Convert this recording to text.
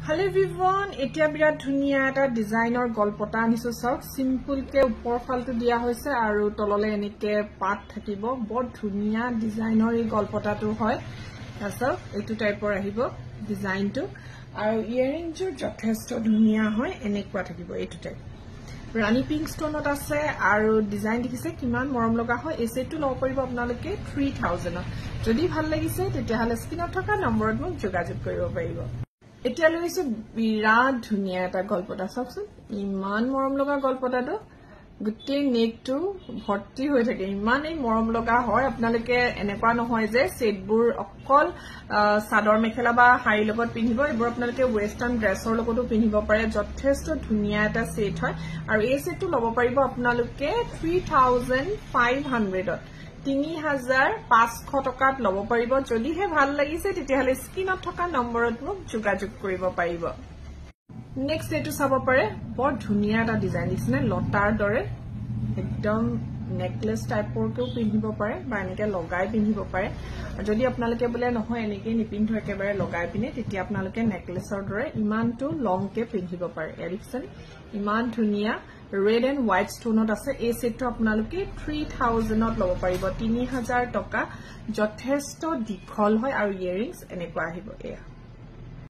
Hello everyone, etia birat dhuniya eta designer golpota anisu sauk simple ke upor faltu dia hoise aru tolole enike part thakibo bor dhuniya designer ei golpota tu hoy asau etu type or ahibo design tu aru earring jo jothesto dhuniya hoy enekwa thakibo etu type Rani pink stone ot ase aru design dikise kiman morom loga hoy ese tu lo paribo apnaloke 3000 jodi bhal lagise tetia hale skin ot thoka number ot mok jogajog koribo paribo এতিয়া লৈছো বিৰাট ধুনিয়া এটা গল্পটা চাওকচোন ইমান মৰম লগা গল্পটাটো গুটি নেকটো ভৰ্তি হৈ থাকে ইমান এই মৰম লগা হয় আপোনালোকে এনেকুৱা নহয় যে সেটবোৰ অকল সাদৰ মেখেলা বা হাই লগত পিন্ধিব এবোৰ আপোনালোকে ওয়েস্টাৰ্ন ড্ৰেছৰ লগতো পিন্ধিব পাৰে যথেষ্ট ধুনিয়া এটা সেট হয় আৰু এই সেটটো লব পাৰিব আপোনালোকে 3500 ত 3500 টকাত লব পাৰিব যদি হে ভাল লাগিছে তেতিয়া হলে স্ক্ৰিনত থকা নম্বৰত মোক যোগাযোগ কৰিব পাৰিব নেক্সট এটো চাব পাৰে বৰ ধুনিয়া এটা ডিজাইন দিছনে লটাৰ দৰে একদম নেকলেস টাইপৰ কেও পিন্ধিব পাৰে বা এনেকে লগাই পিন্ধিব পাৰে যদি আপোনালোকে বলে নহয় এনেকে নিপিন্ধো একেবাৰে লগাই পিনে তেতিয়া আপোনালোকে নেকলেসৰ দৰে ইমানটো লং কে পিন্ধিব পাৰে এৰিকসন ইমান ধুনিয়া red and white stone ot ase ei set to apnaloke 3000 ot lobo paribo 3000 toka jothesto dikhol hoy aru earrings enekwa ahibo eya